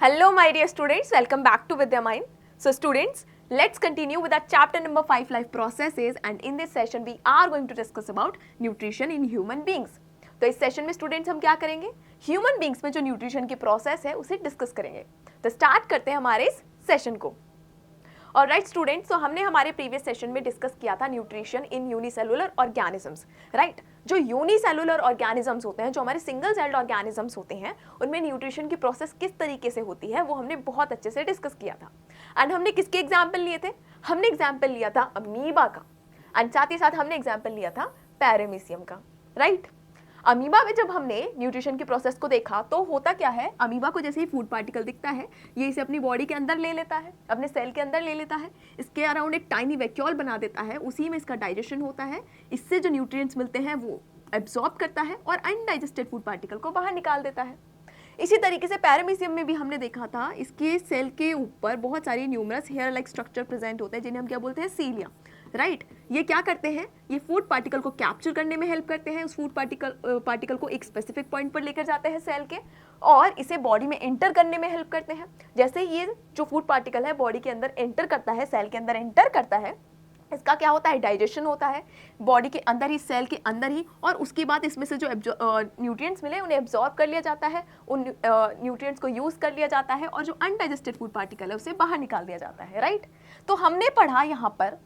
Hello my dear students, welcome back to Vidya Mind. So students, let's continue with our chapter number 5 life processes, and in this session we are going to discuss about nutrition in human beings. तो इस session में students हम क्या करेंगे, human beings में जो nutrition की process है उसे डिस्कस करेंगे. तो स्टार्ट करते हैं हमारे इस सेशन को. और राइट स्टूडेंट्स, तो हमने हमारे प्रीवियस सेशन में डिस्कस किया था nutrition in unicellular organisms. Right, जो यूनिसेलुलर ऑर्गेनिजम्स होते हैं, जो हमारे सिंगल सेल्ड ऑर्गेनिजम्स होते हैं, उनमें न्यूट्रिशन की प्रोसेस किस तरीके से होती है वो हमने बहुत अच्छे से डिस्कस किया था. एंड हमने किसके एग्जाम्पल लिए थे, हमने एग्जाम्पल लिया था अमीबा का, एंड साथ ही साथ हमने एग्जाम्पल लिया था पैरामीशियम का. राइट, अमीबा में जब हमने न्यूट्रिशन की प्रोसेस को देखा तो होता क्या है, अमीबा को जैसे ही फूड पार्टिकल दिखता है ये इसे अपनी बॉडी के अंदर ले लेता है, अपने सेल के अंदर ले लेता है, इसके अराउंड एक टाइनी वैक्यूल बना देता है, उसी में इसका डाइजेशन होता है, इससे जो न्यूट्रिएंट्स मिलते हैं वो एब्जॉर्ब करता है और अनडाइजेस्टेड फूड पार्टिकल को बाहर निकाल देता है. इसी तरीके से पैरामीशियम में भी हमने देखा था, इसके सेल के ऊपर बहुत सारी numerous hair like structure present होते हैं जिन्हें हम क्या बोलते हैं, सीलिया. राइट, ये क्या करते हैं, ये फूड पार्टिकल को कैप्चर करने में हेल्प करते हैं, उस फूड पार्टिकल को एक स्पेसिफिक पॉइंट पर लेकर जाते हैं सेल के, और इसे बॉडी में एंटर करने में हेल्प करते हैं. जैसे ये जो फूड पार्टिकल है बॉडी के अंदर एंटर करता है, सेल के अंदर एंटर करता है, इसका क्या होता है, डाइजेशन होता है बॉडी के अंदर ही, सेल के अंदर ही, और उसके बाद इसमें से जो न्यूट्रिएंट्स मिले उन्हें एब्जॉर्ब कर लिया जाता है, उन न्यूट्रिएंट्स को यूज़ कर लिया जाता है, और जो अनडाइजेस्टेड फूड पार्टिकल है उसे बाहर निकाल दिया जाता है. राइट, तो हमने पढ़ा यहाँ पर,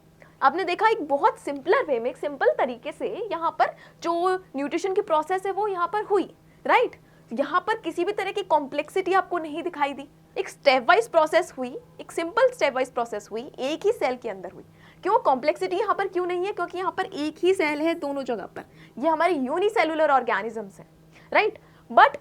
आपने देखा एक बहुत सिंपलर वे में, एक सिंपल तरीके से यहाँ पर जो न्यूट्रिशन की प्रोसेस है वो यहाँ पर हुई. राइट, यहाँ पर किसी भी तरह की कॉम्प्लेक्सिटी आपको नहीं दिखाई दी, एक स्टेप वाइज प्रोसेस हुई, एक सिंपल स्टेप वाइज प्रोसेस हुई, एक ही सेल के अंदर हुई. क्यों कॉम्प्लेक्सिटी यहाँ पर क्यों नहीं है, क्योंकि यहाँ पर एक ही सेल है दोनों जगह पर, ये हमारे यूनिसेलुलर ऑर्गेनिजम्स हैं. राइट, बट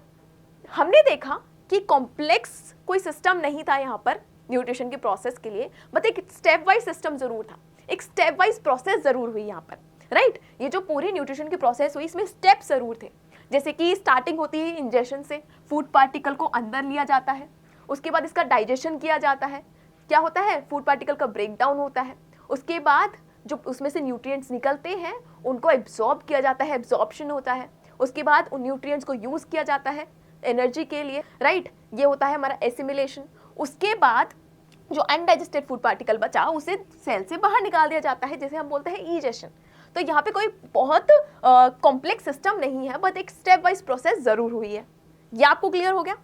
हमने देखा कि कॉम्प्लेक्स कोई सिस्टम नहीं था यहाँ पर न्यूट्रिशन की प्रोसेस के लिए, बट एक स्टेप वाइज सिस्टम जरूर था, एक स्टेप वाइज प्रोसेस जरूर हुई यहाँ पर. राइट, ये जो पूरी न्यूट्रिशन की प्रोसेस हुई इसमें स्टेप जरूर थे. जैसे कि स्टार्टिंग होती है इंजेक्शन से, फूड पार्टिकल को अंदर लिया जाता है, उसके बाद इसका डाइजेशन किया जाता है, क्या होता है, फूड पार्टिकल का ब्रेक डाउन होता है, उसके बाद जो उसमें से न्यूट्रिएंट्स निकलते हैं उनको एब्जॉर्ब किया जाता है, एब्जॉर्प्शन होता है, उसके बाद उन न्यूट्रिएंट्स को यूज़ किया जाता है एनर्जी के लिए. राइट, ये होता है हमारा एसिमिलेशन. उसके बाद जो अनडाइजेस्टेड फूड पार्टिकल बचा उसे सेल से बाहर निकाल दिया जाता है, जिसे हम बोलते हैं ईजेशन. तो यहाँ पे कोई बहुत कॉम्प्लेक्स सिस्टम नहीं है, बट एक स्टेप वाइज प्रोसेस जरूर हुई है. ये आपको क्लियर हो गया.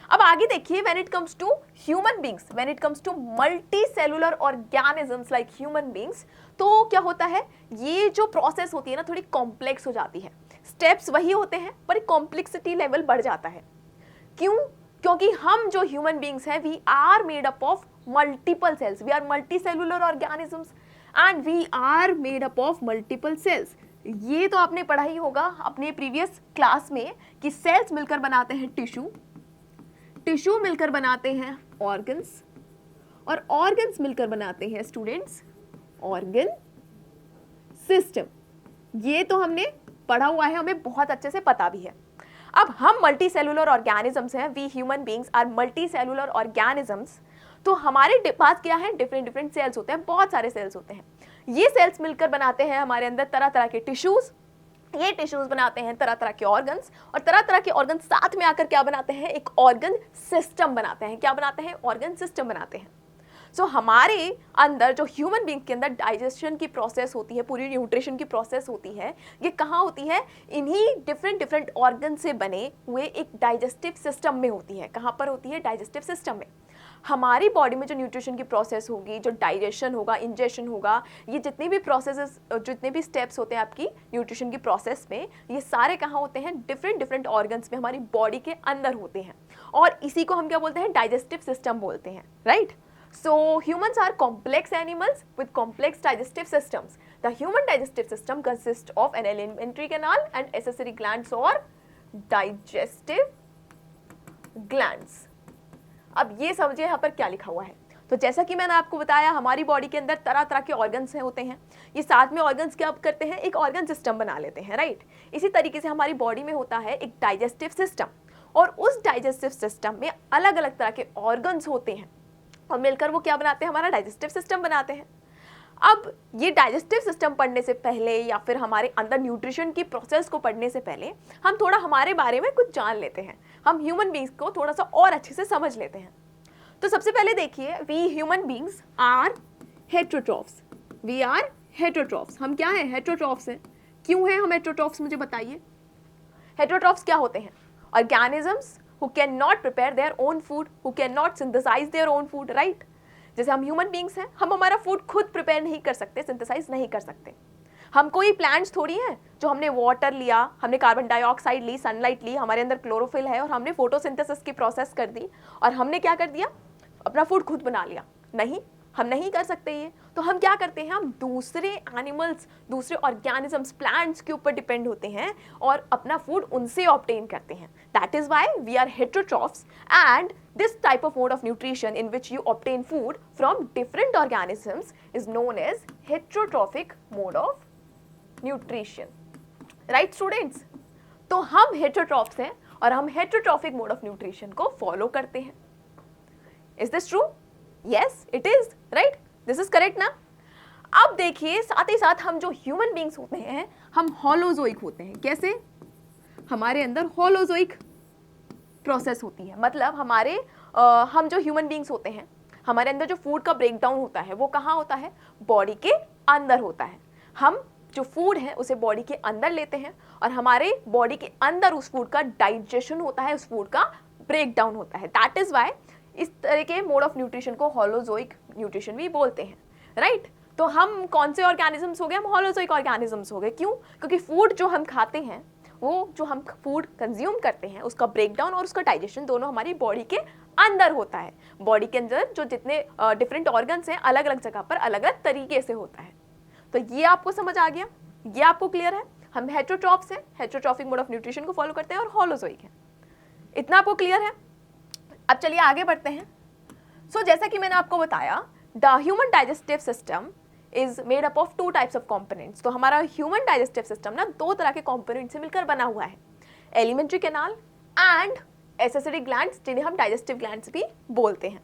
अब आगे देखिए, when it comes to human beings, when it comes to multi cellular organisms like human beings, तो क्या होता है, ये जो प्रोसेस होती है ना थोड़ी कॉम्प्लेक्स हो जाती है. स्टेप्स वही होते हैं पर कॉम्प्लेक्सिटी लेवल बढ़ जाता है. क्यों, क्योंकि हम जो ह्यूमन बींग्स हैं we are made up of multiple cells, we are multi cellular organisms and we are made up of multiple cells. ये तो आपने पढ़ा ही होगा अपने प्रीवियस क्लास में कि सेल्स मिलकर बनाते हैं टिश्यू, टिश्यू मिलकर बनाते हैं ऑर्गन्स, और ऑर्गन्स मिलकर बनाते हैं स्टूडेंट्स ऑर्गन सिस्टम. ये तो हमने पढ़ा हुआ है, हमें बहुत अच्छे से पता भी है. अब हम मल्टी सेलुलर ऑर्गेनिजम्स हैं, we human beings are multi cellular organisms. तो हमारे पास क्या है, डिफरेंट डिफरेंट सेल्स होते हैं, बहुत सारे सेल्स होते हैं. ये सेल्स मिलकर बनाते हैं हमारे अंदर तरह तरह के टिश्यूज, ये टिश्यूज बनाते हैं तरह तरह के ऑर्गन्स, और तरह तरह के ऑर्गन साथ में आकर क्या बनाते हैं, एक ऑर्गन सिस्टम बनाते हैं. क्या बनाते हैं, ऑर्गन सिस्टम बनाते हैं. सो हमारे अंदर जो ह्यूमन बींग के अंदर डाइजेशन की प्रोसेस होती है, पूरी न्यूट्रिशन की प्रोसेस होती है, ये कहाँ होती है, इन्हीं डिफरेंट डिफरेंट ऑर्गन से बने हुए एक डाइजेस्टिव सिस्टम में होती है. कहाँ पर होती है, डाइजेस्टिव सिस्टम में. हमारी बॉडी में जो न्यूट्रिशन की प्रोसेस होगी, जो डाइजेशन होगा, इंजेशन होगा, ये जितनी भी प्रोसेसेस, जितने भी स्टेप्स होते हैं आपकी न्यूट्रिशन की प्रोसेस में, ये सारे कहाँ होते हैं, डिफरेंट डिफरेंट ऑर्गन्स में हमारी बॉडी के अंदर होते हैं, और इसी को हम क्या बोलते हैं, डाइजेस्टिव सिस्टम बोलते हैं. Right, so humans are complex animals with complex digestive systems. The human digestive system consists of an alimentary canal and accessory glands or digestive glands. अब ये समझिए यहाँ पर क्या लिखा हुआ है. तो जैसा कि मैंने आपको बताया, हमारी बॉडी के अंदर तरह तरह के ऑर्गन्स होते हैं, ये साथ में ऑर्गन्स क्या करते हैं, एक ऑर्गन सिस्टम बना लेते हैं. राइट, इसी तरीके से हमारी बॉडी में होता है एक डाइजेस्टिव सिस्टम, और उस डाइजेस्टिव सिस्टम में अलग अलग तरह के ऑर्गन्स होते हैं, और मिलकर वो क्या बनाते हैं, हमारा डाइजेस्टिव सिस्टम बनाते हैं. अब ये डाइजेस्टिव सिस्टम पढ़ने से पहले या फिर हमारे अंदर न्यूट्रिशन की प्रोसेस को पढ़ने से पहले हम थोड़ा हमारे बारे में कुछ जान लेते हैं, हम ह्यूमन बींग्स को थोड़ा सा और अच्छे से समझ लेते हैं। तो सबसे पहले देखिए, we human beings are heterotrophs. We are heterotrophs. हम क्या हैं? हेटेरोट्रॉफ्स हैं। क्यों हैं हम हेटेरोट्रॉफ्स, मुझे बताइए। हेटेरोट्रॉफ्स क्या होते हैं? Organisms who cannot prepare their own food, who cannot synthesize their own food, right? जैसे हम ह्यूमन बींग्स हैं, हम हमारा फूड खुद प्रिपेयर नहीं कर सकते, सिंथेसाइज नहीं कर सकते। हम कोई प्लांट्स थोड़ी हैं जो हमने वाटर लिया, हमने कार्बन डाइऑक्साइड ली, सनलाइट ली, हमारे अंदर क्लोरोफिल है और हमने फोटोसिंथेसिस की प्रोसेस कर दी और हमने क्या कर दिया? अपना फूड खुद बना लिया। नहीं, हम नहीं कर सकते ये। तो हम क्या करते हैं? हम दूसरे एनिमल्स, दूसरे ऑर्गेनिजम्स, प्लांट्स के ऊपर डिपेंड होते हैं और अपना फूड उनसे ऑब्टेन करते हैं। That is why we are heterotrophs and this type of mode of nutrition in which you obtain food from different organisms is known as heterotrophic mode of nutrition. Right students? तो हम heterotrophs हैं और हम heterotrophic mode of nutrition को follow करते हैं। Is this true? Yes, it is. Right? This is correct ना? अब देखिए, साथ ही साथ हम जो ह्यूमन बींग्स होते हैं, हम होलोजोइक होते हैं। कैसे? हमारे अंदर होलोजोइक प्रोसेस होती है। मतलब हम जो ह्यूमन बींग्स होते हैं, हमारे अंदर जो फूड का ब्रेकडाउन होता है वो कहाँ होता है? बॉडी के अंदर होता है। हम जो फूड है उसे बॉडी के अंदर लेते हैं और हमारे बॉडी के अंदर उस फूड का डाइजेशन होता है, उस फूड का ब्रेकडाउन होता है। दैट इज वाई इस तरह के मोड ऑफ न्यूट्रिशन को होलोजोइक न्यूट्रिशन भी बोलते हैं। राइट? तो हम कौन से ऑर्गेनिजम्स हो गए? हम होलोजोइक ऑर्गेनिजम्स हो गए। क्यों? क्योंकि फूड जो हम खाते हैं, वो जो हम फूड कंज्यूम करते हैं, उसका ब्रेकडाउन और उसका डाइजेशन दोनों हमारी बॉडी के अंदर होता है। बॉडी के अंदर जो जितने डिफरेंट ऑर्गन्स हैं, अलग अलग जगह पर अलग अलग तरीके से होता है। तो ये आपको समझ आ गया? ये आपको क्लियर है? हम हेटेरोट्रॉफ्स हैं, हेटेरोट्रॉफिक मोड ऑफ न्यूट्रिशन को फॉलो करते हैं और होलोजोइक हैं। इतना आपको क्लियर है? अब चलिए आगे बढ़ते हैं। जैसा कि मैंने आपको बताया, the human digestive system is made up of two types of components। तो हमारा ह्यूमन डाइजेस्टिव सिस्टम ना दो तरह के कंपोनेंट से मिलकर बना हुआ है, elementary canal and accessory glands, जिन्हें हम डाइजेस्टिव ग्लैंड्स भी बोलते हैं।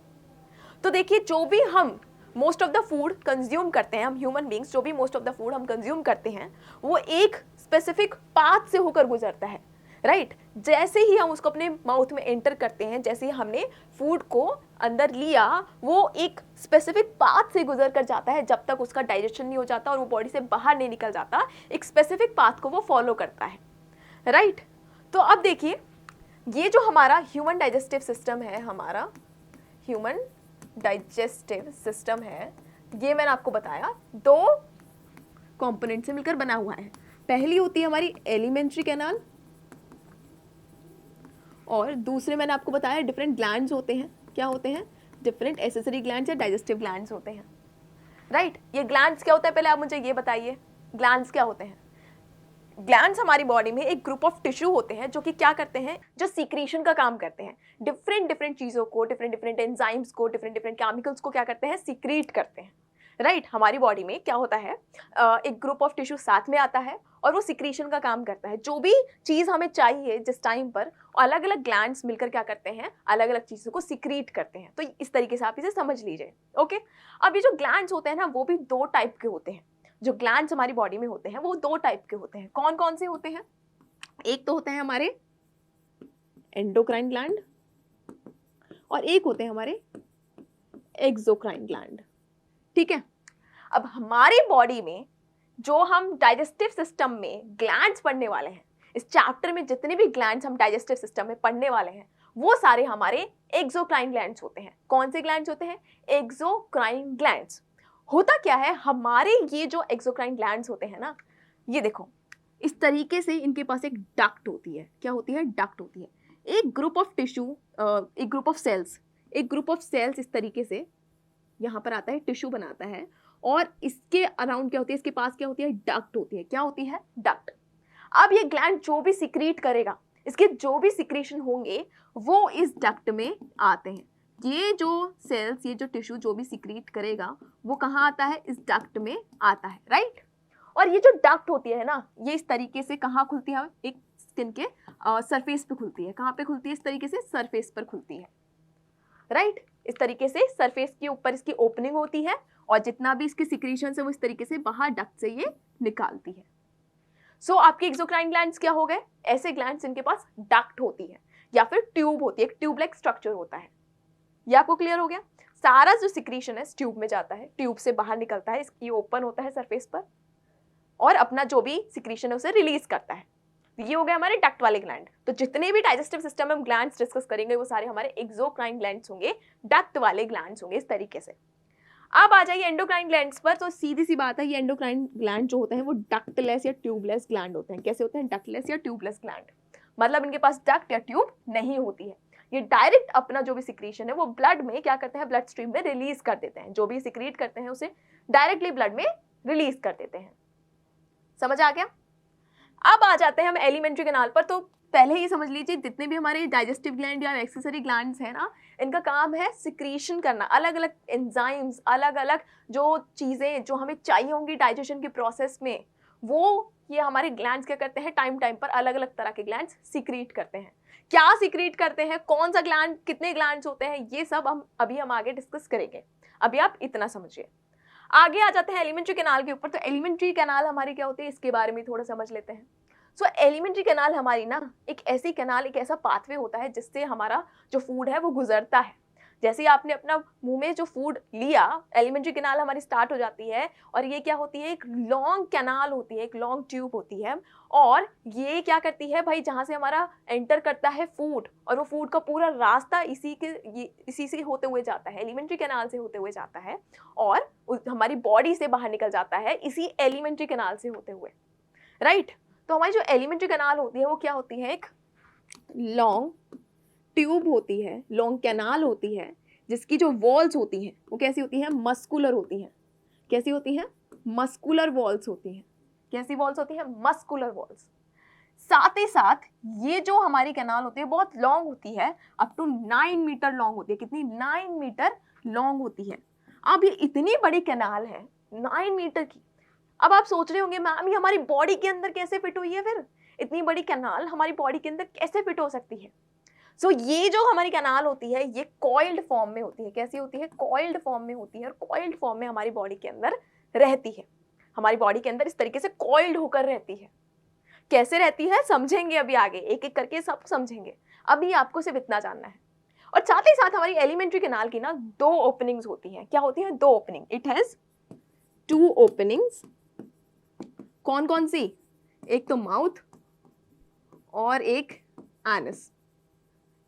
तो देखिए, जो भी हम most of the food consume करते हैं, हम ह्यूमन बींग्स जो भी मोस्ट ऑफ द फूड हम कंज्यूम करते हैं, वो एक स्पेसिफिक पाथ से होकर गुजरता है। राइट? जैसे ही हम उसको अपने माउथ में एंटर करते हैं, जैसे ही हमने फूड को अंदर लिया, वो एक स्पेसिफिक पाथ से गुजर कर जाता है। जब तक उसका डाइजेशन नहीं हो जाता और वो बॉडी से बाहर नहीं निकल जाता, एक स्पेसिफिक पाथ को वो फॉलो करता है। राइट? तो अब देखिए, ये जो हमारा ह्यूमन डाइजेस्टिव सिस्टम है, हमारा ह्यूमन डाइजेस्टिव सिस्टम है, ये मैंने आपको बताया दो कंपोनेंट से मिलकर बना हुआ है। पहली होती है हमारी एलिमेंट्री कैनाल और दूसरे मैंने आपको बताया डिफरेंट ग्लैंड्स होते हैं। क्या होते हैं? डिफरेंट एसेसरी ग्लैंड्स या डाइजेस्टिव ग्लैंड्स होते हैं। राइट? ये ग्लैंड्स क्या होता है, पहले आप मुझे ये बताइए, ग्लैंड्स क्या होते हैं? ग्लैंड्स हमारी बॉडी में एक ग्रुप ऑफ टिश्यू होते हैं जो कि क्या करते हैं? जो सीक्रेशन का काम करते हैं। डिफरेंट चीज़ों को, डिफरेंट एंजाइम्स को, डिफरेंट केमिकल्स को क्या करते हैं? सीक्रेट करते हैं। राइट? हमारी बॉडी में क्या होता है, एक ग्रुप ऑफ टिश्यू साथ में आता है और वो सिक्रीशन का काम करता है। जो भी चीज़ हमें चाहिए जिस टाइम पर, अलग अलग ग्लैंड्स मिलकर क्या करते हैं? अलग अलग चीज़ों को सिक्रीट करते हैं। तो इस तरीके से आप इसे समझ लीजिए। ओके? अब ये जो ग्लैंड्स होते हैं ना, वो भी दो टाइप के होते हैं। जो ग्लैंड्स हमारी बॉडी में होते हैं वो दो टाइप के होते हैं। कौन कौन से होते हैं? एक तो होते हैं हमारे एंडोक्राइन ग्लैंड और एक होते हैं हमारे एक्सोक्राइन ग्लैंड। ठीक है? अब हमारी बॉडी में जो हम डाइजेस्टिव सिस्टम में ग्लैंड्स पढ़ने वाले हैं, इस चैप्टर में जितने भी ग्लैंड्स हम डाइजेस्टिव सिस्टम में पढ़ने वाले हैं, वो सारे हमारे एक्सोक्राइन ग्लैंड्स होते हैं। कौन से ग्लैंड्स होते हैं? Exocrine glands. होता क्या है, हमारे ये जो एक्सोक्राइन ग्लैंड्स होते हैं ना, ये देखो इस तरीके से इनके पास एक डक्ट होती है। क्या होती है? डक्ट होती है। एक ग्रुप ऑफ टिश्यू, एक ग्रुप ऑफ सेल्स इस तरीके से यहाँ पर आता है, टिश्यू बनाता है और इसके अराउंड क्या होती है? इसके पास क्या होती है? डक्ट होती है। क्या होती है? डक्ट। अब ये ग्लैंड जो भी सिक्रीट करेगा, इसके जो भी सिक्रीशन होंगे वो इस डक्ट में आते हैं। ये जो सेल्स, ये जो टिश्यू जो भी सिक्रीट करेगा वो कहाँ आता है? इस डक्ट में आता है। राइट? और ये जो डक्ट होती है ना, ये इस तरीके से कहाँ खुलती है? एक स्किन के सरफेस पे खुलती है। कहाँ पे खुलती है? इस तरीके से सरफेस पर खुलती है। राइट? इस तरीके से सरफेस के ऊपर इसकी ओपनिंग होती है और जितना भी इसके सिक्रीशन है वो इस तरीके से बाहर डक्ट से ये निकालती है। सो आपके एक्सोक्राइन ग्लैंड्स क्या हो गए? ऐसे ग्लैंड्स जिनके पास डक्ट होती है या फिर ट्यूब होती है, एक ट्यूब लाइक स्ट्रक्चर होता है। ये आपको क्लियर हो गया? सारा जो सिक्रीशन है ट्यूब में जाता है, ट्यूब से बाहर निकलता है, ये ओपन होता है सरफेस पर और अपना जो भी सिक्रीशन है उसे रिलीज करता है। ये हो गए हमारे डक्ट वाले ग्लैंड। तो जितने भी डाइजेस्टिव सिस्टम में हम ग्लैंड्स डिस्कस करेंगे वो सारे हमारे एक्सोक्राइन ग्लैंड्स होंगे, डक्ट वाले ग्लैंड्स होंगे इस तरीके से। अब आ जाइए एंडोक्राइन ग्लैंड्स पर। तो सीधी सी बात है, ये एंडोक्राइन ग्लैंड जो होते हैं वो डक्टलेस या ट्यूबलेस ग्लैंड होते हैं। कैसे होते हैं? डक्टलेस या ट्यूबलेस ग्लैंड, मतलब इनके पास डक्ट या ट्यूब नहीं होती है। ये डायरेक्ट अपना जो भी सिक्रीशन है वो ब्लड में क्या करते हैं, ब्लड स्ट्रीम में रिलीज कर देते हैं। जो भी सिक्रीट करते हैं उसे डायरेक्टली ब्लड में रिलीज कर देते हैं। समझ आ गया? अब आ जाते हैं हम एलिमेंट्री कैनाल पर। तो पहले ही समझ लीजिए जितने भी हमारे डाइजेस्टिव ग्लैंड या एक्सेसरी ग्लैंड्स हैं ना, इनका काम है सिक्रीशन करना, अलग अलग एंजाइम्स, अलग अलग जो चीज़ें जो हमें चाहिए होंगी डाइजेशन के प्रोसेस में, वो ये हमारे ग्लैंड्स क्या करते हैं, टाइम टाइम पर अलग अलग तरह के ग्लैंड्स सिक्रीट करते हैं। क्या सिक्रीट करते हैं, कौन सा ग्लैंड, कितने ग्लैंड्स होते हैं, ये सब हम आगे डिस्कस करेंगे। अभी आप इतना समझिए। आगे आ जाते हैं एलिमेंट्री कैनाल के ऊपर। तो एलिमेंट्री कैनाल हमारी क्या होती है, इसके बारे में थोड़ा समझ लेते हैं। सो एलिमेंट्री कैनाल हमारी ना एक ऐसी कैनाल, एक ऐसा पाथवे होता है जिससे हमारा जो फूड है वो गुजरता है। जैसे ही आपने अपना मुंह में जो फूड लिया, एलिमेंट्री कैनाल हमारी स्टार्ट हो जाती है और ये क्या होती है, एक लॉन्ग कैनाल होती है, एक लॉन्ग ट्यूब होती है। और ये क्या करती है भाई, जहाँ से हमारा एंटर करता है फूड, और वो फूड का पूरा रास्ता इसी से होते हुए जाता है, एलिमेंट्री कैनाल से होते हुए जाता है और हमारी बॉडी से बाहर निकल जाता है इसी एलिमेंट्री कैनाल से होते हुए, राइट। तो हमारी जो एलिमेंट्री कैनाल होती है वो क्या होती है, एक लॉन्ग ट्यूब होती है, लॉन्ग कैनाल होती है, जिसकी जो वॉल्स होती हैं वो कैसी होती हैं, मस्कुलर होती हैं। कैसी होती हैं? मस्कुलर वॉल्स होती हैं। कैसी वॉल्स होती हैं? Muscular walls. साथ ही साथ ये जो हमारी कैनाल होती है बहुत लॉन्ग होती है, अप टू 9 मीटर लॉन्ग होती है। कितनी? 9 मीटर लॉन्ग होती है। अब ये इतनी बड़ी कैनाल है 9 मीटर की। अब आप सोच रहे होंगे मैम ये हमारी बॉडी के अंदर कैसे फिट हुई है, फिर इतनी बड़ी कैनाल हमारी बॉडी के अंदर कैसे फिट हो सकती है? सो ये जो हमारी कैनाल होती है ये कॉइल्ड फॉर्म में होती है। कैसी होती है? कॉइल्ड फॉर्म में होती है। और कॉइल्ड फॉर्म में हमारी बॉडी के अंदर रहती है। हमारी बॉडी के अंदर इस तरीके से कॉइल्ड होकर रहती है। कैसे रहती है समझेंगे अभी आगे, एक एक करके सब समझेंगे। अभी आपको सिर्फ इतना जानना है। और साथ ही साथ हमारी एलिमेंट्री कैनाल की ना 2 ओपनिंग्स होती हैं। क्या होती है? 2 ओपनिंग। It has 2 openings. कौन कौन सी? एक तो माउथ और एक एनस।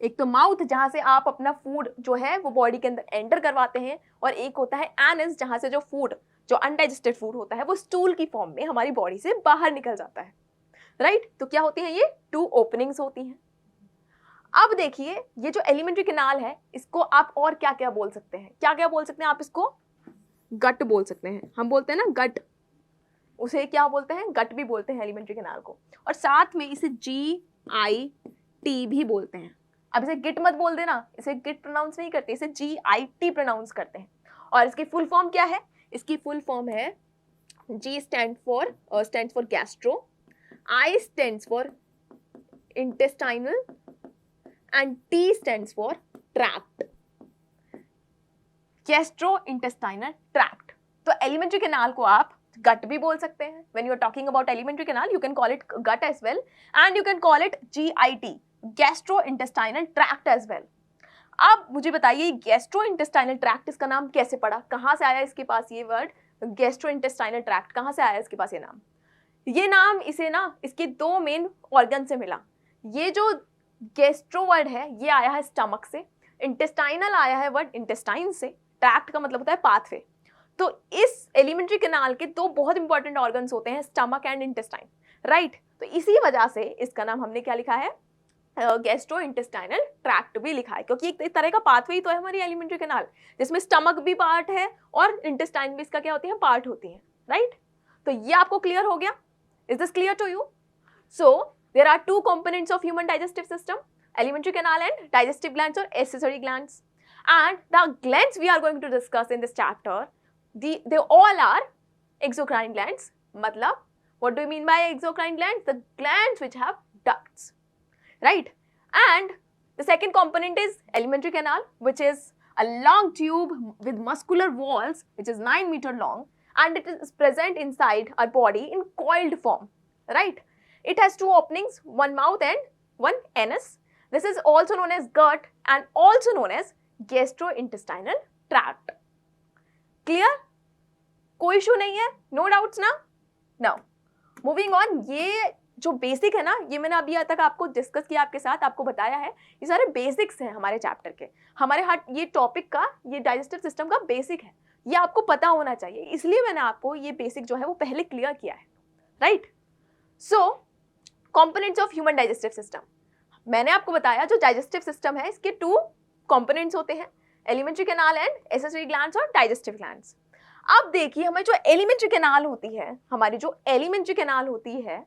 एक तो माउथ जहां से आप अपना फूड जो है वो बॉडी के अंदर एंटर करवाते हैं, और एक होता है एनस जहां से जो फूड, जो अनडाइजेस्टेड फूड होता है वो स्टूल की फॉर्म में हमारी बॉडी से बाहर निकल जाता है, राइट। तो क्या होती है? ये 2 ओपनिंग्स होती हैं। अब देखिए ये जो एलिमेंट्री कैनाल है इसको आप और क्या क्या बोल सकते हैं, क्या क्या बोल सकते हैं आप? इसको गट बोल सकते हैं। हम बोलते हैं ना गट, उसे क्या बोलते हैं? गट भी बोलते हैं एलिमेंट्री कैनाल को। और साथ में इसे GIT भी बोलते हैं। अब इसे गिट मत बोल देना, इसे गिट प्रोनाउंस नहीं करते, इसे GIT प्रोनाउंस करते हैं। और इसकी फुल फॉर्म क्या है? इसकी फुल फॉर्म है G stands for gastro, I stands for intestinal and T stands for tract. Gastrointestinal tract। तो एलिमेंट्री कैनाल को आप गट भी बोल सकते हैं। When you are talking about elementary canal, you can call it gut as well, and you can call it GIT, gastrointestinal tract as well। अब मुझे बताइए गैस्ट्रोइंटेस्टाइनल ट्रैक्ट इसका नाम कैसे पड़ा, कहाँ से आया इसके पास ये वर्ड गैस्ट्रोइंटेस्टाइनल ट्रैक्ट, कहाँ से आया इसके पास ये नाम? ये नाम इसे ना इसके 2 मेन ऑर्गन से मिला। ये जो गैस्ट्रो वर्ड है ये आया है स्टमक से, इंटेस्टाइनल आया है वर्ड इंटेस्टाइन से, ट्रैक्ट का मतलब होता है पाथवे। तो इस एलिमेंट्री कैनाल के 2 बहुत इंपॉर्टेंट ऑर्गन्स होते हैं, स्टमक एंड इंटेस्टाइन, राइट। तो इसी वजह से इसका नाम हमने क्या लिखा है, गैस्ट्रोइंटेस्टाइनल ट्रैक्ट भी लिखा है, क्योंकि एक तरह का पाथवे ही तो है हमारी एलिमेंट्री कैनाल, जिसमें स्टमक भी पार्ट है और इंटेस्टाइन भी इसका क्या होती है, पार्ट होती है, राइट। तो ये आपको क्लियर हो गया? Is this clear to you? So there are 2 components of human digestive system, alimentary canal and digestive glands और accessory glands. And the glands we are going to discuss in this chapter, they all are exocrine glands. मतलब, what do you mean by exocrine glands? The glands which have ducts, right? And the second component is alimentary canal, which is a long tube with muscular walls which is 9 meter long and it is present inside our body in coiled form, right? It has two openings, one mouth and one anus. This is also known as gut and also known as gastrointestinal tract. Clear? कोई issue नहीं है, no doubts ना? Now moving on, ये जो basic है ना, ये मैंने अभी तक आपको डिस्कस किया, आपके साथ आपको बताया है, ये सारे बेसिक्स हैं हमारे चैप्टर के, हमारे हार्ट ये टॉपिक का, ये डाइजेस्टिव सिस्टम का बेसिक है, ये आपको पता होना चाहिए, इसलिए मैंने आपको ये बेसिक जो है वो पहले क्लियर किया है, right? So components of human digestive system, मैंने आपको बताया जो डाइजेस्टिव सिस्टम है इसके 2 कंपोनेंट्स होते हैं, elementary canal and accessory glands और डाइजेस्टिव ग्लैंड्स। अब देखिए हमारी जो एलिमेंट्री कैनाल होती है, हमारी जो एलिमेंट्री कैनाल होती है,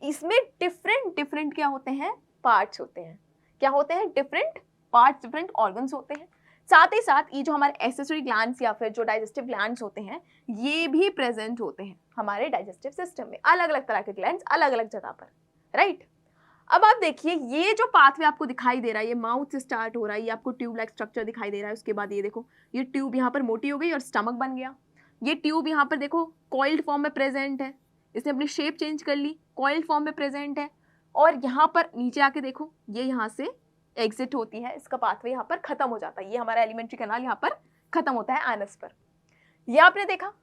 इसमें डिफरेंट क्या होते हैं, पार्ट्स होते हैं। क्या होते हैं? डिफरेंट पार्ट्स, डिफरेंट ऑर्गन्स होते हैं। साथ ही साथ ये जो हमारे एसेसरी ग्लैंड्स या फिर जो डाइजेस्टिव ग्लैंड्स होते हैं, ये भी प्रेजेंट होते हैं हमारे डाइजेस्टिव सिस्टम में, अलग अलग तरह के ग्लैंड्स अलग अलग जगह पर, राइट? अब आप देखिए ये जो पाथवे आपको दिखाई दे रहा है, ये माउथ से स्टार्ट हो रहा है, ये आपको ट्यूब लाइक स्ट्रक्चर दिखाई दे रहा है, उसके बाद ये देखो ये ट्यूब यहाँ पर मोटी हो गई और स्टमक बन गया, ये ट्यूब यहाँ पर देखो कॉइल्ड फॉर्म में प्रेजेंट है, इसने अपनी शेप चेंज कर ली, कॉइल्ड फॉर्म में प्रेजेंट है, और यहाँ पर नीचे आके देखो ये यहाँ से एग्जिट होती है, इसका पाथवे यहाँ पर खत्म हो जाता है, ये हमारा एलिमेंट्री कैनाल यहाँ पर खत्म होता है एनस पर। ये आपने देखा,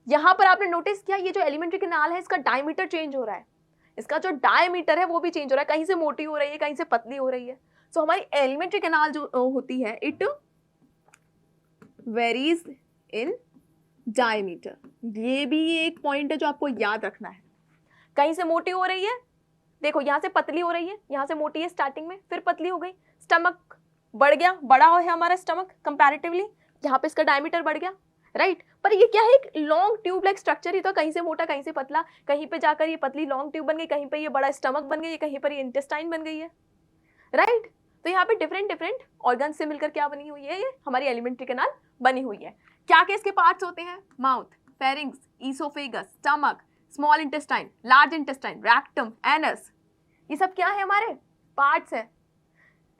यहाँ पर आपने नोटिस किया ये जो एलिमेंट्री कैनाल है इसका डायमीटर चेंज हो रहा है, इसका जो डायमीटर है वो भी चेंज हो रहा है, कहीं से मोटी हो रही है, कहीं से पतली हो रही है। सो हमारी एलिमेंट्री कैनाल जो होती है इट वेरीज इन डायमीटर, ये भी एक पॉइंट है जो आपको याद रखना है। कहीं से मोटी हो रही है, देखो यहाँ से पतली हो रही है, यहाँ से मोटी है स्टार्टिंग में, फिर पतली हो गई, स्टमक बढ़ गया, बड़ा है हमारा स्टमक कंपैरेटिवली, यहाँ पे इसका डायमीटर बढ़ गया, राइट? पर ये क्या है, एक लॉन्ग ट्यूब लाइक स्ट्रक्चर ही तो, कहीं से मोटा कहीं से पतला, कहीं पे जाकर ये पतली लॉन्ग ट्यूब बन गई, कहीं पे ये बड़ा स्टमक बन गई, कहीं पर ये इंटेस्टाइन बन गई है, राइट? तो यहाँ पे डिफरेंट ऑर्गन से मिलकर क्या बनी हुई है, ये हमारी एलिमेंट्री कैनाल बनी हुई है। क्या क्या इसके पार्ट्स होते हैं? Mouth, pharynx, oesophagus, stomach, small intestine, large intestine, rectum, anus, ये सब क्या है, हमारे पार्ट्स हैं,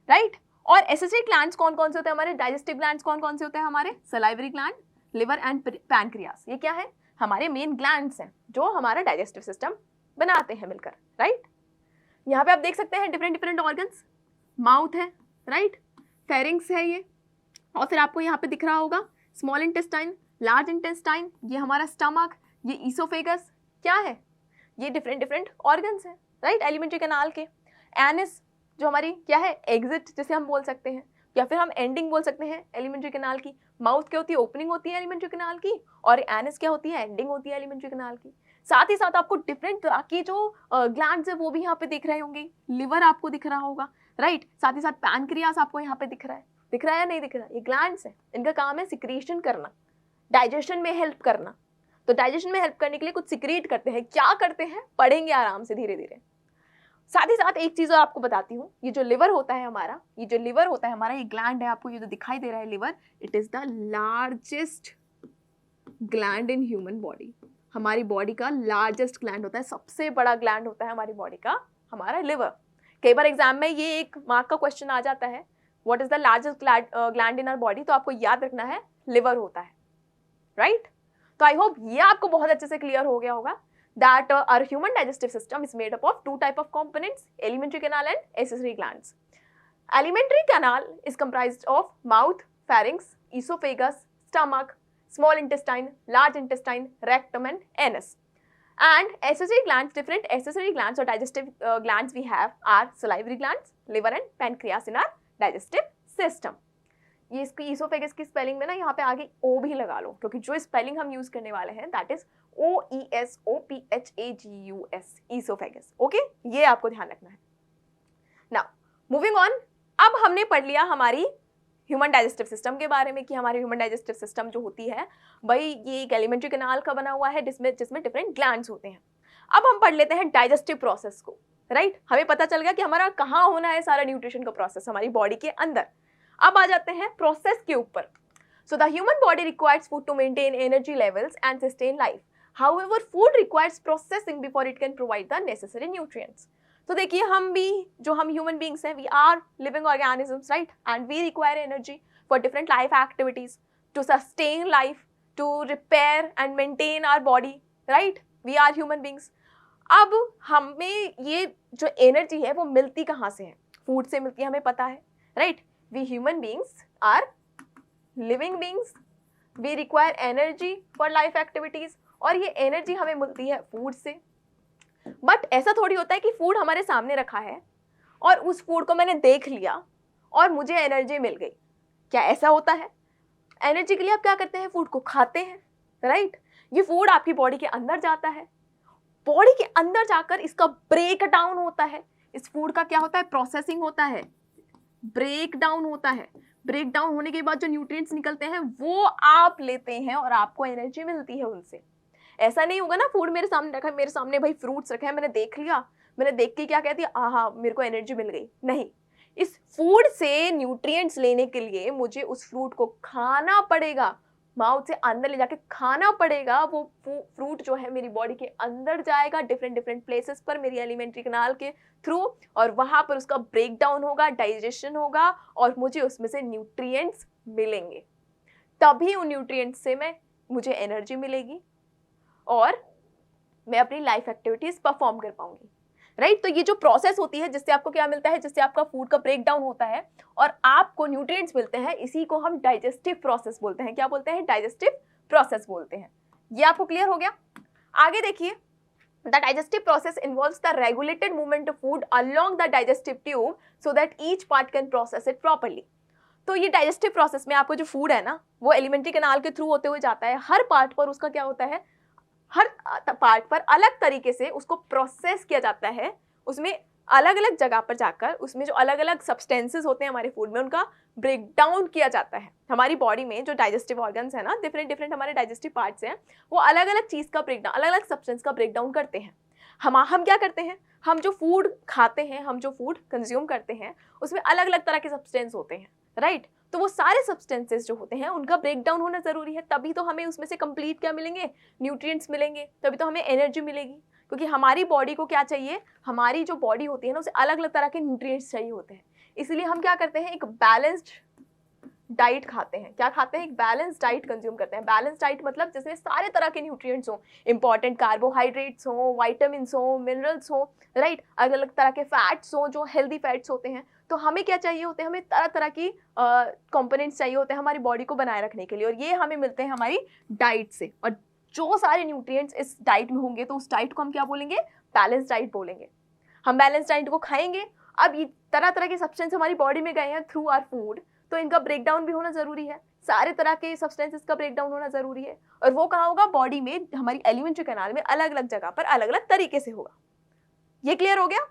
राइट? और एसेसरी ग्लैंड्स कौन कौन से होते हैं हमारे? डाइजेस्टिव ग्लैंड्स कौन कौन से होते हैं हमारे? Salivary gland, liver and pancreas, ये क्या है, हमारे मेन ग्लैंड्स हैं जो हमारा डाइजेस्टिव सिस्टम बनाते हैं मिलकर, राइट? यहाँ पे आप देख सकते हैं डिफरेंट ऑर्गन्स, माउथ है, राइट? फेरिंग्स है ये, और फिर आपको यहाँ पे दिख रहा होगा स्मॉल इंटेस्टाइन, लार्ज इंटेस्टाइन, ये हमारा स्टमक, ये ईसोफेगस, क्या है, ये डिफरेंट ऑर्गन्स हैं, राइट? एलिमेंट्री कैनाल के। एनस जो हमारी क्या है, एग्जिट जिसे हम बोल सकते हैं, या फिर हम एंडिंग बोल सकते हैं एलिमेंट्री कैनाल की। माउथ क्या होती है, ओपनिंग होती है एलिमेंट्री कैनाल की, और एनस क्या होती है, एंडिंग होती है एलिमेंट्री कैनाल की। साथ ही साथ आपको डिफरेंट तरह की जो ग्लैंड्स है वो भी यहाँ पे दिख रहे होंगे, लिवर आपको दिख रहा होगा, राइट? साथ ही साथ पैनक्रियास आपको यहाँ पे दिख रहा है या नहीं दिख रहा है? ये ग्लैंड्स है, इनका काम है सिक्रीशन करना, डाइजेशन में हेल्प करना। तो डाइजेशन में हेल्प करने के लिए कुछ सिक्रीट करते हैं, क्या करते हैं पढ़ेंगे आराम से धीरे धीरे। साथ ही साथ एक चीज और आपको बताती हूँ, ये जो लिवर होता है हमारा, ये ग्लैंड है, आपको ये जो दिखाई दे रहा है liver, it is the largest gland in human body. हमारी बॉडी का लार्जेस्ट ग्लैंड होता है, सबसे बड़ा ग्लैंड होता है हमारी बॉडी का हमारा लिवर। कई बार एग्जाम में ये एक मार्क का क्वेश्चन आ जाता है, what is the largest gland in our body, तो आपको याद रखना है लिवर होता है, राइट? तो आई होप ये आपको बहुत अच्छे से क्लियर हो गया होगा that our human digestive system is made up of 2 type of components, alimentary canal and accessory glands. Alimentary canal is comprised of mouth, pharynx, esophagus, stomach, small intestine, large intestine, rectum and anus. And accessory glands, different accessory glands or digestive glands we have are salivary glands, liver and pancreas in our digestive system. ये इसकी oesophagus की spelling में ना यहाँ पे आगे ओ भी लगा लो, क्योंकि जो स्पेलिंग हम यूज करने वाले हैं that is OESOPHAGUS, oesophagus. Okay, ये आपको ध्यान रखना है। नाउ मूविंग ऑन, अब हमने पढ़ लिया हमारी ह्यूमन डाइजेस्टिव सिस्टम के बारे में कि हमारी ह्यूमन डाइजेस्टिव सिस्टम जो होती है भाई ये एक एलिमेंट्री कैनाल का बना हुआ है जिसमें डिफरेंट ग्लैंड्स होते हैं। अब हम पढ़ लेते हैं डाइजेस्टिव प्रोसेस को, राइट? हमें पता चल गया कि हमारा कहाँ होना है सारा न्यूट्रिशन का प्रोसेस, हमारी बॉडी के अंदर। अब आ जाते हैं प्रोसेस के ऊपर। So the human body requires food to maintain energy levels and sustain life. However food requires processing before it can provide the necessary nutrients. तो देखिए हम ह्यूमन बींग्स हैं, we are living organisms, right? And we require energy. for different life activities, to sustain life, to repair and maintain our body, right? We are human beings. अब हमें ये जो energy है वो मिलती कहाँ से है? फूड से मिलती है, हमें पता है, right? We human beings are living beings, we require energy for life activities, और ये एनर्जी हमें मिलती है फूड से. बट ऐसा थोड़ी होता है कि फूड हमारे सामने रखा है और उस फूड को मैंने देख लिया और मुझे एनर्जी मिल गई. क्या ऐसा होता है? एनर्जी के लिए आप क्या करते हैं? फूड को खाते हैं, राइट? ये फूड आपकी बॉडी के अंदर जाता है, बॉडी के अंदर जाकर इसका ब्रेक डाउन होता है. इस फूड का क्या होता है? प्रोसेसिंग होता है, ब्रेक डाउन होता है. ब्रेक डाउन होने के बाद जो न्यूट्रिएंट्स निकलते हैं वो आप लेते हैं और आपको एनर्जी मिलती है उनसे. ऐसा नहीं होगा ना, फूड मेरे सामने रखा है, मेरे सामने भाई फ्रूट्स रखे हैं, मैंने देख लिया, मैंने देख के क्या कहती है, आहा मेरे को एनर्जी मिल गई. नहीं, इस फूड से न्यूट्रिएंट्स लेने के लिए मुझे उस फ्रूट को खाना पड़ेगा, माउथ से अंदर ले जाके खाना पड़ेगा. वो फ्रूट जो है मेरी बॉडी के अंदर जाएगा डिफरेंट डिफरेंट प्लेसेस पर मेरी एलिमेंट्री कैनाल के थ्रू, और वहां पर उसका ब्रेक डाउन होगा, डाइजेशन होगा, और मुझे उसमें से न्यूट्रिएंट्स मिलेंगे. तभी उन न्यूट्रिएंट्स से मुझे एनर्जी मिलेगी और मैं अपनी लाइफ एक्टिविटीज परफॉर्म कर पाऊंगी, राइट? तो ये जो प्रोसेस होती है जिससे आपको क्या मिलता है, जिससे आपका फूड का ब्रेक डाउन होता है और आपको न्यूट्रिएंट्स मिलते हैं, इसी को हम डाइजेस्टिव प्रोसेस बोलते हैं. क्या बोलते हैं? डाइजेस्टिव प्रोसेस बोलते हैं. ये आपको क्लियर हो गया? आगे देखिए, the digestive process involves the regulated movement of food along the digestive tube so that each part can process it properly. तो ये डाइजेस्टिव प्रोसेस में आपको जो फूड है ना, वो एलिमेंट्री कैनाल के थ्रू होते हुए जाता है. हर पार्ट पर उसका क्या होता है, हर पार्ट पर अलग तरीके से उसको प्रोसेस किया जाता है. उसमें अलग अलग जगह पर जाकर उसमें जो अलग अलग सब्सटेंसेस होते हैं हमारे फूड में, उनका ब्रेक डाउन किया जाता है. हमारी बॉडी में जो डाइजेस्टिव ऑर्गन्स है ना, डिफरेंट डिफरेंट हमारे डाइजेस्टिव पार्ट्स हैं, वो अलग अलग चीज़ का ब्रेक डाउन, अलग अलग सब्सटेंस का ब्रेक डाउन करते हैं. हम क्या करते हैं, हम जो फूड खाते हैं, हम जो फूड कंज्यूम करते हैं, उसमें अलग अलग तरह के सब्सटेंस होते हैं, राइट? तो वो सारे सब्सटेंसेस जो होते हैं उनका ब्रेक डाउन होना जरूरी है, तभी तो हमें उसमें से कंप्लीट क्या मिलेंगे, न्यूट्रिएंट्स मिलेंगे, तभी तो हमें एनर्जी मिलेगी. क्योंकि हमारी बॉडी को क्या चाहिए, हमारी जो बॉडी होती है ना, उसे अलग अलग तरह के न्यूट्रिएंट्स चाहिए होते हैं. इसलिए हम क्या करते हैं, एक बैलेंस्ड डाइट खाते हैं. क्या खाते हैं? एक बैलेंस डाइट कंज्यूम करते हैं. बैलेंस डाइट मतलब जिसमें सारे तरह के न्यूट्रिएंट्स हो, इंपॉर्टेंट कार्बोहाइड्रेट्स हो, वाइटामिन्स हो, मिनरल्स हो, राइट? अलग अलग तरह के फैट्स हो, जो हेल्दी फैट्स होते हैं. तो हमें क्या चाहिए होते हैं, हमें तरह तरह की कंपोनेंट्स चाहिए होते हैं हमारी बॉडी को बनाए रखने के लिए, और ये हमें मिलते हैं हमारी डाइट से. और जो सारे न्यूट्रिएंट्स इस डाइट में होंगे तो उस डाइट को हम क्या बोलेंगे, बैलेंस डाइट बोलेंगे. हम बैलेंस डाइट को खाएंगे. अब ये तरह तरह के सब्सटेंस हमारी बॉडी में गए हैं थ्रू आवर फूड, तो इनका ब्रेक डाउन भी होना जरूरी है. सारे तरह के सब्सटेंसेस का ब्रेक डाउन होना जरूरी है, और वो कहाँ होगा, बॉडी में, हमारी एलिमेंट्री कैनाल में, अलग अलग जगह पर अलग अलग तरीके से होगा. ये क्लियर हो गया?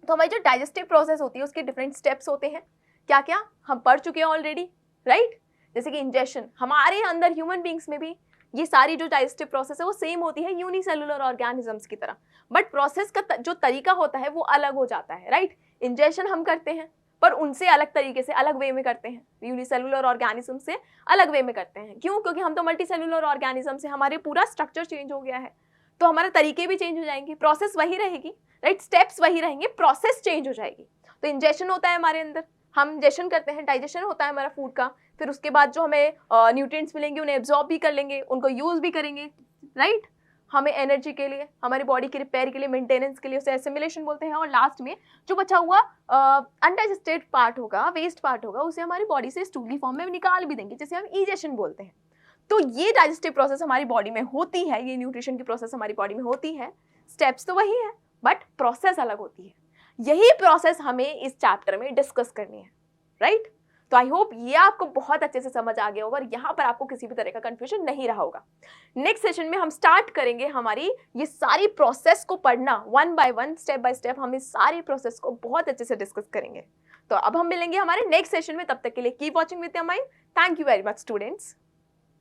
तो हमारी जो डाइजेस्टिव प्रोसेस होती है उसके डिफरेंट स्टेप्स होते हैं. क्या क्या हम पढ़ चुके हैं ऑलरेडी, राइट? जैसे कि इंजेशन, हमारे अंदर ह्यूमन बींग्स में भी ये सारी जो डाइजेस्टिव प्रोसेस है वो सेम होती है यूनिसेलुलर ऑर्गेनिजम्स की तरह, बट प्रोसेस का जो तरीका होता है वो अलग हो जाता है, राइट? इंजेशन हम करते हैं पर उनसे अलग तरीके से, अलग वे में करते हैं. यूनिसेलुलर ऑर्गेनिज्म से अलग वे में करते हैं. क्यों? क्योंकि हम तो मल्टीसेलुलर ऑर्गेनिज्म से, हमारे पूरा स्ट्रक्चर चेंज हो गया है, तो हमारे तरीके भी चेंज हो जाएंगे. प्रोसेस वही रहेगी, राइट? स्टेप्स वही रहेंगे, प्रोसेस चेंज हो जाएगी. तो इंजेशन होता है हमारे अंदर, हम इंजेशन करते हैं, डाइजेशन होता है हमारा फूड का. फिर उसके बाद जो हमें न्यूट्रिएंट्स मिलेंगे उन्हें एब्जॉर्ब भी कर लेंगे, उनको यूज भी करेंगे, राइट? हमें एनर्जी के लिए, हमारी बॉडी के रिपेयर के लिए, मेंटेनेंस के लिए, उसे एसिमिलेशन बोलते हैं. और लास्ट में जो बचा हुआ अनडाइजेस्टेड पार्ट होगा, वेस्ट पार्ट होगा, उसे हमारी बॉडी से स्टूली फॉर्म में निकाल भी देंगे, जिसे हम इजेशन बोलते हैं. तो ये डाइजेस्टिव प्रोसेस हमारी बॉडी में होती है, ये न्यूट्रिशन की प्रोसेस हमारी बॉडी में होती है. स्टेप्स तो वही है बट प्रोसेस अलग होती है. यही प्रोसेस हमें इस चैप्टर में डिस्कस करनी है, राइट? तो आई होप ये आपको बहुत अच्छे से समझ आ गया होगा और यहाँ पर आपको किसी भी तरह का कंफ्यूजन नहीं रहा होगा. नेक्स्ट सेशन में हम स्टार्ट करेंगे हमारी ये सारी प्रोसेस को पढ़ना, one by one, step by step हम इस सारी प्रोसेस को बहुत अच्छे से डिस्कस करेंगे. तो अब हम मिलेंगे हमारे नेक्स्ट सेशन में. तब तक के लिए keep watching with your mind. Thank you very much students.